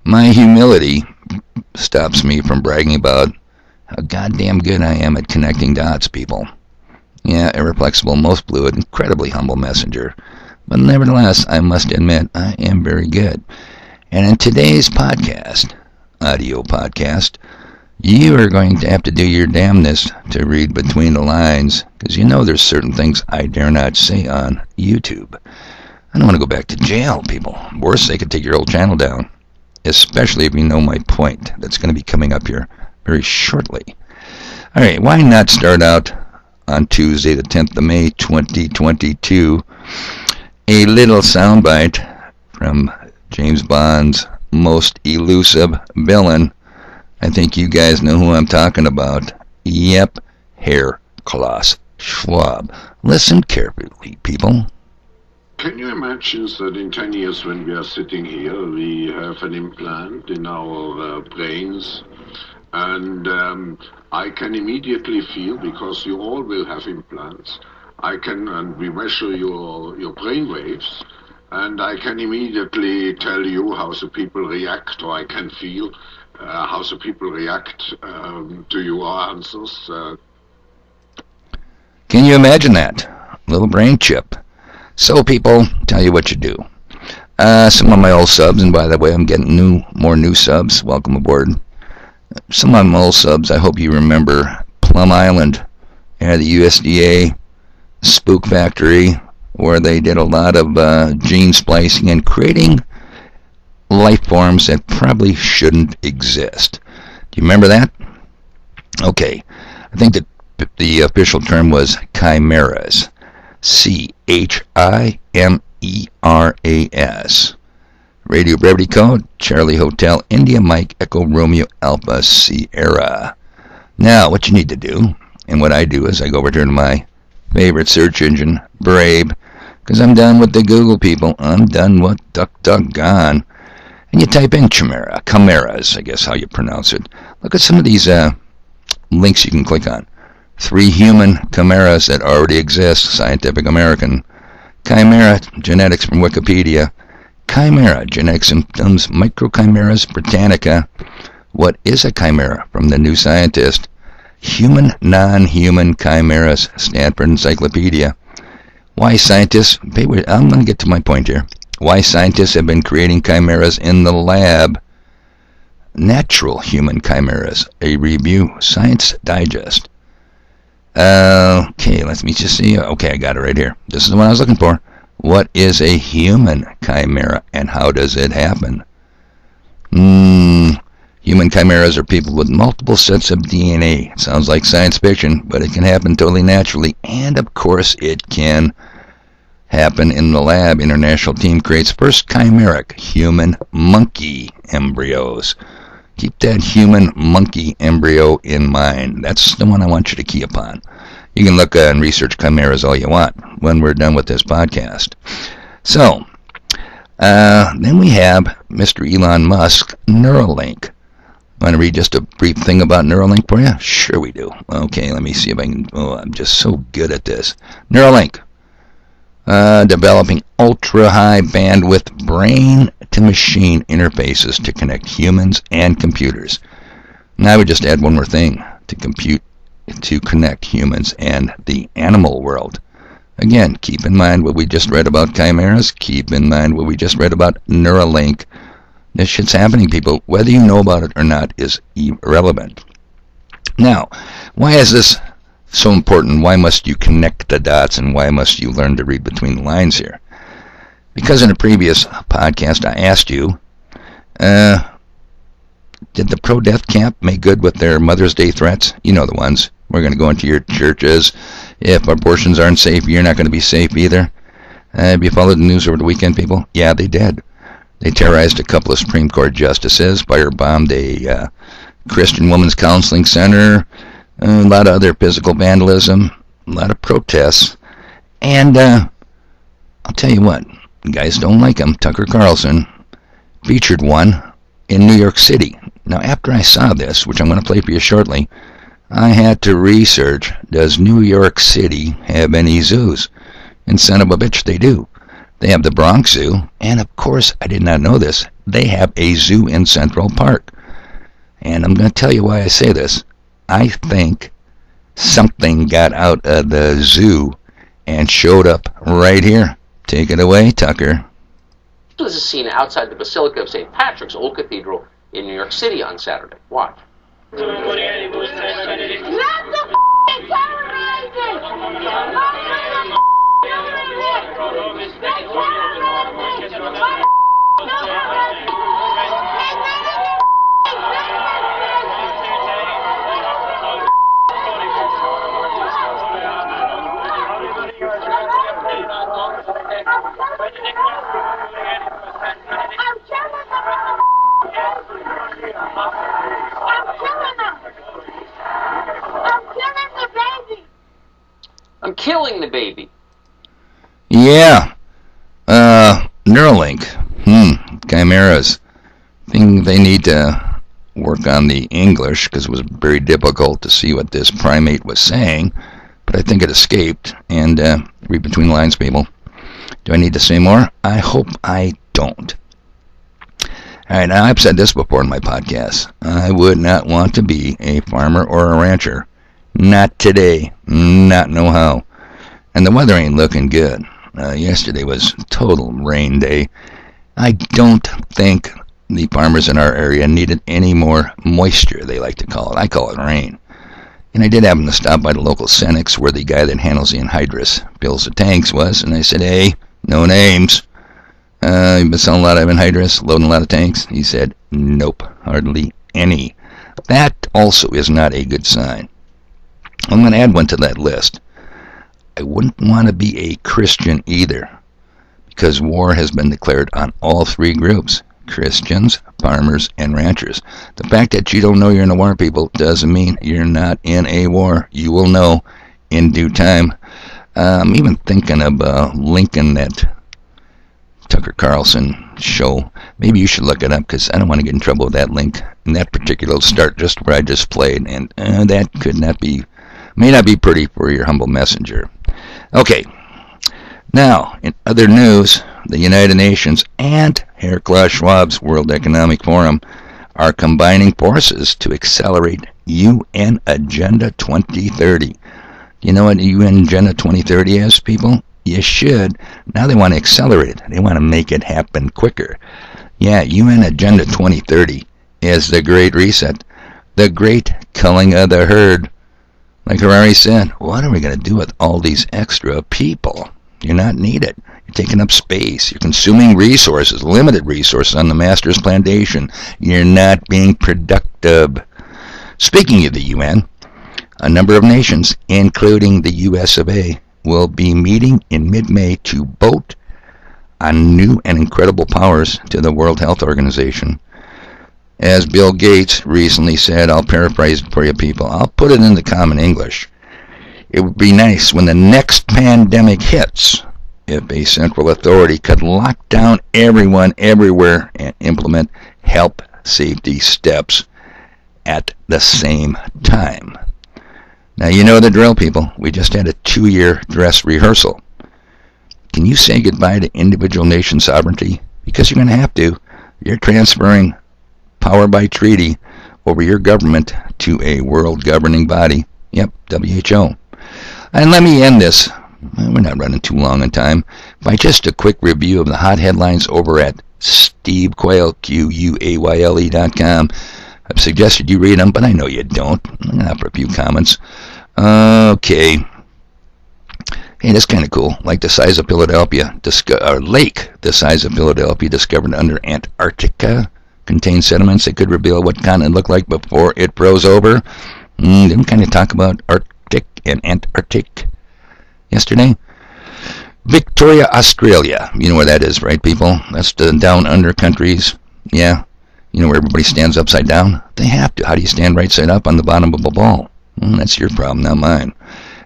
My humility stops me from bragging about how goddamn good I am at connecting dots, people. Yeah, irreflexible, most fluid, incredibly humble messenger. But nevertheless, I must admit, I am very good. And in today's podcast, audio podcast, you are going to have to do your damnness to read between the lines, because you know there's certain things I dare not say on YouTube. I don't want to go back to jail, people. Worse, they could take your whole channel down, especially if you know my point that's going to be coming up here very shortly. All right, why not start out on Tuesday, the 10th of May, 2022, a little soundbite from James Bond's most elusive villain. I think you guys know who I'm talking about. Yep, Herr Klaus Schwab. Listen carefully, people. Can you imagine that in 10 years when we are sitting here, we have an implant in our brains, and I can immediately feel, because you all will have implants, and we measure your brain waves, and I can immediately tell you how the people react, or I can feel how the people react to your answers. Can you imagine that? Little brain chip. So people, tell you what you do. Some of my old subs, and by the way, I'm getting more new subs. Welcome aboard. Some of my old subs, I hope you remember Plum Island, the USDA spook factory, where they did a lot of gene splicing and creating life forms that probably shouldn't exist. Do you remember that? Okay. I think that the official term was Chimeras. Chimeras. Radio Brevity Code, Charlie Hotel, India Mike, Echo Romeo, Alpha Sierra. Now, what you need to do, and what I do is I go over here to my favorite search engine, Brave, because I'm done with the Google people. I'm done with DuckDuckGone. And you type in Chimeras, I guess how you pronounce it. Look at some of these links you can click on. 3 human chimeras that already exist, Scientific American. Chimera genetics from Wikipedia. Chimera genetic symptoms, Microchimeras Britannica. What is a chimera from the New Scientist? Human, non-human chimeras, Stanford Encyclopedia. Why scientists, I'm going to get to my point here. Why scientists have been creating chimeras in the lab. Natural human chimeras, a review, Science Digest. Okay, let me just see. Okay, I got it right here. This is the one I was looking for. What is a human chimera and how does it happen? Human chimeras are people with multiple sets of DNA. It sounds like science fiction, but it can happen totally naturally. And of course, it can happen in the lab. International team creates first chimeric human monkey embryos. Keep that human monkey embryo in mind. That's the one I want you to key upon. You can look and research chimeras all you want when we're done with this podcast. So, then we have Mr. Elon Musk, Neuralink. Want to read just a brief thing about Neuralink for you? Sure we do. Okay, let me see if I can... Oh, I'm just so good at this. Neuralink. Developing ultra-high bandwidth brain-to-machine interfaces to connect humans and computers. Now I would just add one more thing to connect humans and the animal world. Again, keep in mind what we just read about chimeras. Keep in mind what we just read about Neuralink. This shit's happening, people. Whether you know about it or not is irrelevant. Now, why is this so important? Why must you connect the dots, and why must you learn to read between the lines here? Because in a previous podcast I asked you, did the pro-death camp make good with their Mother's Day threats? You know the ones. We're going to go into your churches. If abortions aren't safe, you're not going to be safe either. Have you followed the news over the weekend, people? Yeah, they did. They terrorized a couple of Supreme Court justices, firebombed a Christian women's counseling center, a lot of other physical vandalism, a lot of protests. And I'll tell you what, guys don't like him. Tucker Carlson featured one in New York City. Now, after I saw this, which I'm going to play for you shortly, I had to research, does New York City have any zoos? And son of a bitch, they do. They have the Bronx Zoo, and of course, I did not know this, they have a zoo in Central Park. And I'm going to tell you why I say this. I think something got out of the zoo and showed up right here. Take it away, Tucker. This is seen outside the Basilica of St. Patrick's, Old Cathedral, in New York City on Saturday. Watch. I'm killing the baby. Yeah. Neuralink. Chimeras. Think they need to work on the English because it was very difficult to see what this primate was saying. But I think it escaped. And read between the lines, people. Do I need to say more? I hope I don't. Alright, now I've said this before in my podcast. I would not want to be a farmer or a rancher. Not today. Not no how. And the weather ain't looking good. Yesterday was total rain day. I don't think the farmers in our area needed any more moisture, they like to call it. I call it rain. And I did happen to stop by the local Cenex where the guy that handles the anhydrous bills of tanks was, and I said, hey, no names. You've been selling a lot of anhydrous, loading a lot of tanks? He said, nope, hardly any. That also is not a good sign. I'm going to add one to that list. I wouldn't want to be a Christian either, because war has been declared on all three groups, Christians, farmers, and ranchers. The fact that you don't know you're in a war, people, doesn't mean you're not in a war. You will know in due time. I'm even thinking of linking that Tucker Carlson show. Maybe you should look it up, because I don't want to get in trouble with that link. And that particular start just where I just played, and that may not be pretty for your humble messenger. Okay, now, in other news, the United Nations and Herr Klaus Schwab's World Economic Forum are combining forces to accelerate UN Agenda 2030. You know what UN Agenda 2030 is, people? You should. Now they want to accelerate it. They want to make it happen quicker. Yeah, UN Agenda 2030 is the Great Reset, the great culling of the herd. Like Harari said, what are we going to do with all these extra people? You're not needed. You're taking up space. You're consuming resources, limited resources on the master's plantation. You're not being productive. Speaking of the UN, a number of nations, including the US of A, will be meeting in mid-May to vote on new and incredible powers to the World Health Organization. As Bill Gates recently said, I'll paraphrase it for you people, I'll put it into common English. It would be nice when the next pandemic hits if a central authority could lock down everyone everywhere and implement health safety steps at the same time. Now you know the drill, people. We just had a 2-year dress rehearsal. Can you say goodbye to individual nation sovereignty? Because you're going to have to. You're transferring power by treaty over your government to a world governing body. Yep, WHO. And let me end this, we're not running too long in time, by just a quick review of the hot headlines over at stevequayle.com. I've suggested you read them, but I know you don't. I'm going to offer a few comments. Okay. Hey, that's kind of cool. Like the size of Philadelphia, lake the size of Philadelphia discovered under Antarctica contains sediments that could reveal what continent looked like before it froze over. Didn't we kind of talk about Arctic and Antarctic yesterday? Victoria, Australia. You know where that is, right, people? That's the down under countries. Yeah. You know where everybody stands upside down? They have to. How do you stand right side up on the bottom of a ball? That's your problem, not mine.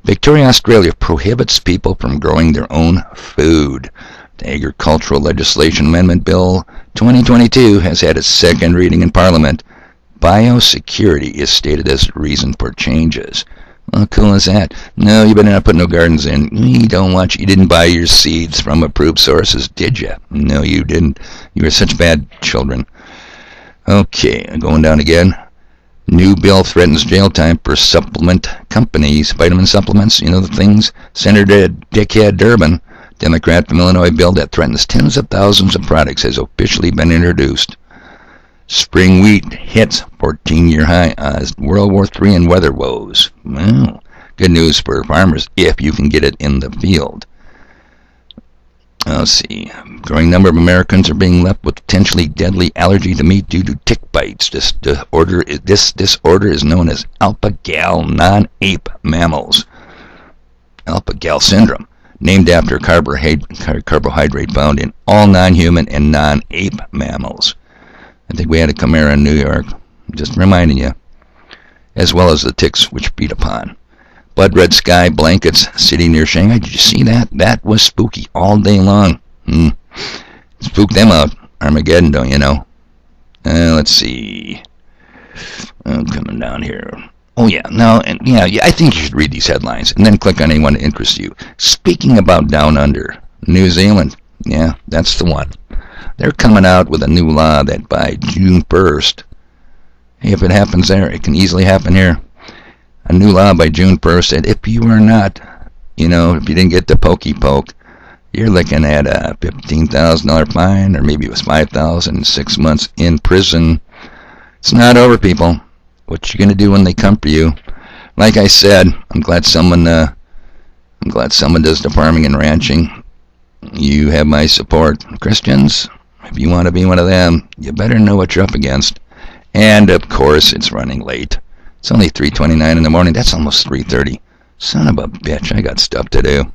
Victoria, Australia prohibits people from growing their own food. The Agricultural Legislation Amendment Bill 2022 has had its second reading in Parliament. Biosecurity is stated as reason for changes. How cool is that? No, you better not put no gardens in. We don't want you. You didn't buy your seeds from approved sources, did you? No, you didn't. You were such bad children. Okay, going down again. New bill threatens jail time for supplement companies, vitamin supplements, you know the things. Senator Dickhead Durbin, Democrat from Illinois, bill that threatens tens of thousands of products has officially been introduced. Spring wheat hits 14-year high as World War III and weather woes. Well, good news for farmers if you can get it in the field. Let's see. A growing number of Americans are being left with potentially deadly allergy to meat due to tick bites. This disorder is known as alpha-gal non-ape mammals. Alpha-gal syndrome, named after carbohydrate found in all non-human and non-ape mammals. I think we had a chimera in New York. Just reminding you. As well as the ticks which feed upon. Blood red sky blankets sitting near Shanghai. Did you see that? That was spooky all day long. Spooked them out. Armageddon, don't you know? Let's see. I'm coming down here. Oh, yeah. No, and yeah, I think you should read these headlines and then click on anyone that interests you. Speaking about Down Under, New Zealand. Yeah, that's the one. They're coming out with a new law that by June 1st, hey, if it happens there, it can easily happen here. A new law by June 1st said if you are not, if you didn't get the pokey poke, you're looking at a $15,000 fine, or maybe it was $5,000, 6 months in prison. It's not over, people. What you gonna do when they come for you? Like I said, I'm glad someone does the farming and ranching. You have my support. Christians, if you want to be one of them, you better know what you're up against. And of course, it's running late. It's only 3:29 in the morning. That's almost 3:30. Son of a bitch, I got stuff to do.